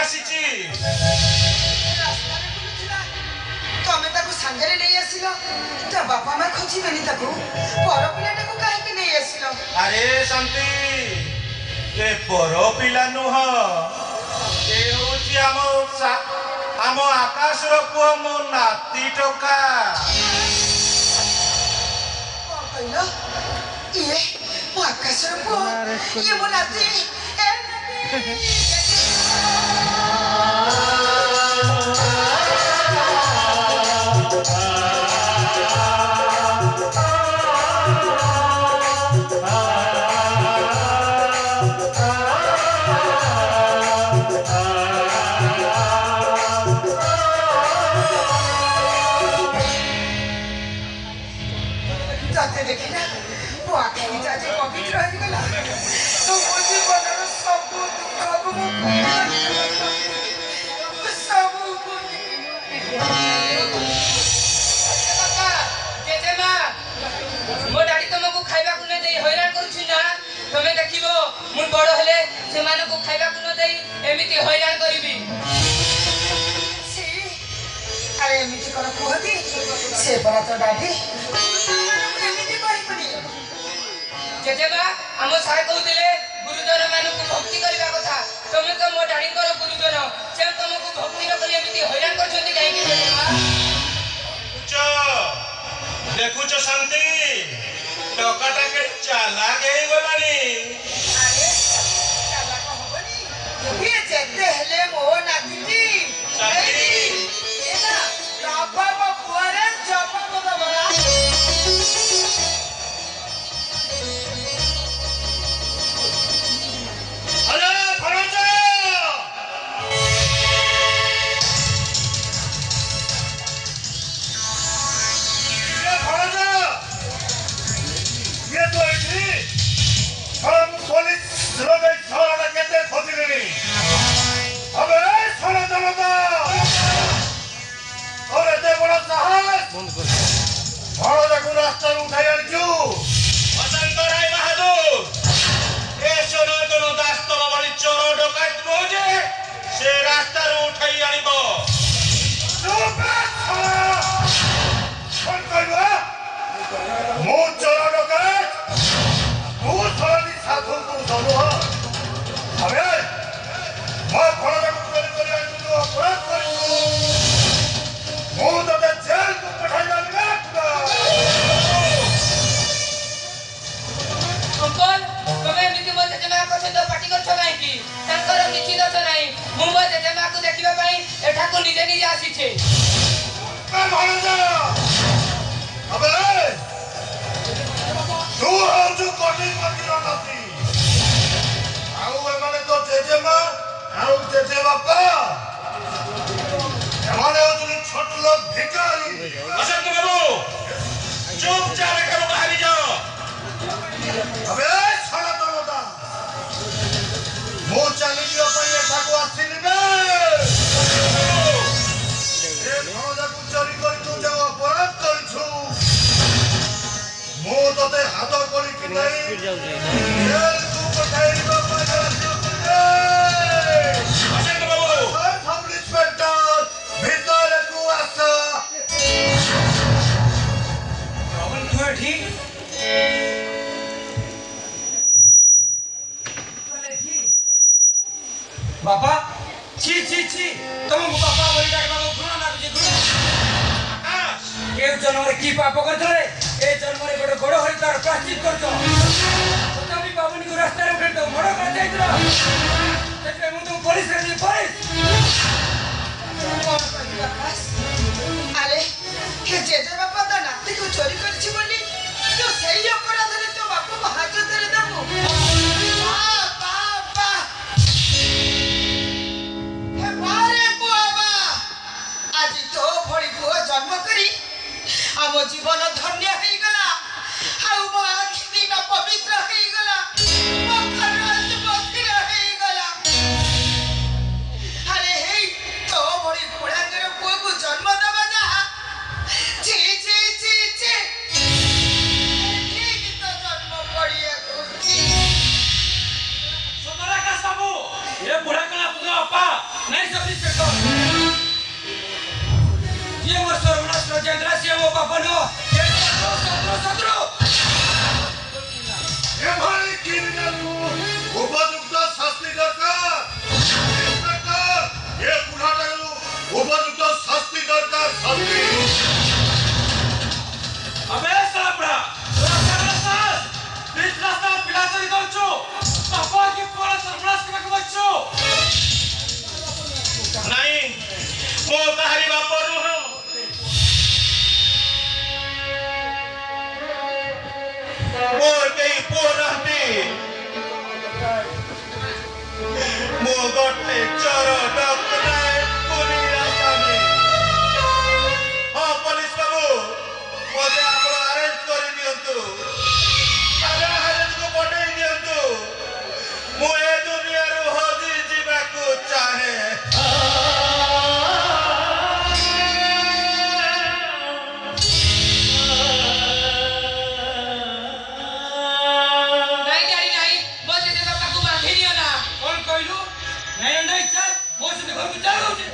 आसीची रास्तारे बुलुथिला तमे ताको संगरे नहीं आसिलो तो बापा मां खोजी बेनी ताको पर पिलाटा को काहे के नहीं आसिलो अरे शांति ए पर पिला नुह ए होची आम आकाश रो पुओ मो नाती टोका कौन कहलो ये मो आकाश रो पुओ ये मो नाती ए जाते देखिना वो आखिरी जाजे पवित्र हो गला तो मुझे बनर सब दुख को सब बाबा जेजेमा मो डाडी तुमको खाइबा को न देई हैरान करूछि ना तमे देखिबो मु बड़ हेले से माने को खाइबा को न देई एमिति हैरान करिबी सी अरे एमिति कोन कहती से बड़ा तो डाडी एमिति कहि पड़ी जेजेमा हम सारे कहउतिले गुरुजन मानु को भक्ति करबा कथा तमे तो मो डाडी कर गुरुजन से तुमको भक्ति न करी एमिति हैरान करछन्ती काहे कि जेजेमा देखुच शांति टोकाटा के चाला गई गलानी अरे चला को होबनी ये जेते हेले मो नाती शांति ये ना बाबा बपुआरे जपा तो बड़ा अरे फरोजा ये तो इतनी हम पुलिस रोगे छोड़ा कहते खोजी नहीं अबे छोड़ा दलोगा और ऐसे बड़ा साहस भाड़ो देखो रास्ता उठाई क्यों वसंत राय बहादुर ये सोनो दोनों दास्तों वाली चोरों डोकायत रोजे से रास्ता उठाई आनिबो चुप कौन कहवा मुझ चोरों डोकायत मुझ थोड़ी साधुओं को दोनों अबे मैं भाड़ो देखो चोरी करी आई तू अपराध करी मुझ तो जेल को पठाई डालेगा अंकल तमे एमिति मो जेजेमा को से तो पार्टी करछो काहे कि तांकर किछि दोष नाही मु मो जेजेमा को देखिबा पई एठा को निजे निजे आसी छे मैं भाड़ो जा अबे तू हो जो कोटी मंदिर नाती आउ एमाने तो जेजेमा आउ जेजे बापा एमाने हो तुम छोट लोग भिखारी वसंत बाबू चुपचाप करो बाहर जाओ अबे छोड़ा दलोदा मो चली दियो पई एठा को आसिनी बे ए भरोजा को चोरी करी तू जो अपराध करछु मो तते हाथ करी कि नहीं जेल तू पठाई दो वसंत बाबू सब इंस्पेक्टर भीतर को आसा कौन तू ठीक बापा छी छी छी तुम बापा बोली डाक बाबू गुना ना बुझे गुना आकाश ए जन्मरे की पाप करथले ए जन्मरे गोटे गोड़ हरि तार प्राश्चित करतो तथापि बाबुनी को रास्ता रे उठे तो बड़ कर जाइतरा तेते मु तुम पुलिस रे पुलिस कौन कहली आकाश अरे के जेजे बापा ता नाती को चोरी करछि बोली तो सही अपराध रे तो बापा को हाजत रे दबो बाबा हे बारे बुआबा आज तो भड़ी बुआ जन्म करी आम जीवन धन्य हेई गला आउ मो आखि दिन पवित्र हेई गला मो खराज बकिर हेई गला अरे हेई तो भड़ी बुढ़ाकर बुआ को जन्म दबा जा छी छी छी छी ठीक तो जन्म पड़िया सुतरा का सबू ए बुढ़ा कला पुगा अपा नहीं ये मोर सर्वनाश राजेंद्र से वो बापा नो ये शत्रु এভাবে ক্রিমিনালକୁ উপযুক্ত শাস্তি দরকার ইন্সপেক্টর এ বুঢ়াটাକୁ উপযুক্ত শাস্তি দরকার শাস্তি अबे सापड़ा रास्ता बीच रास्ता पिलाचरी करछु बापा की पूरा सर्वनाश करके बच्चो नहीं ମୋ କାହାରି ବାପ ନୁହଁ ମୋର କେହି ପୁଅ ନାହାନ୍ତି ମୁଁ ଗୋଟେ ଚୋର ଡକାୟତ ପୁରୀ ଆସାମୀ ହଁ ପୋଲିସ ବାବୁ ମୋତେ ଆପଣ ଆରେଷ୍ଟ କରିଦିଅନ୍ତୁ ଆରେଷ୍ଟକୁ ପଠେଇ ଦିଅନ୍ତୁ ମୁଁ ଏ ଦୁନିଆରୁ ହଜି ଯିବାକୁ ଚାହେଁ नहीं डैडी नहीं वो जेजे बाबा को बांधी दियो ना कौन कहलु नहीं नहीं चल मोर से घर को चल होचे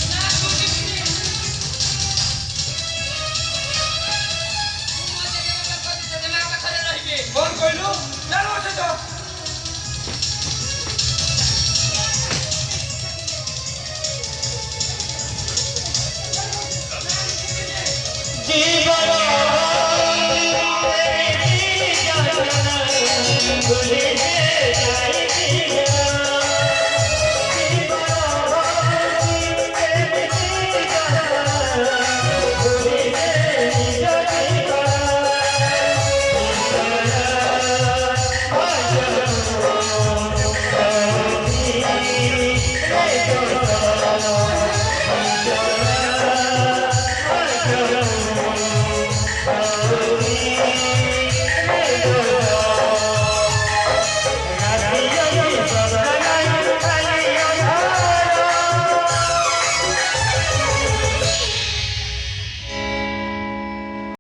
ना कुछ नहीं वो जेजे बाबा को जेजे मां का खरे रहिबे कौन कहलु चल होचे तो Oh,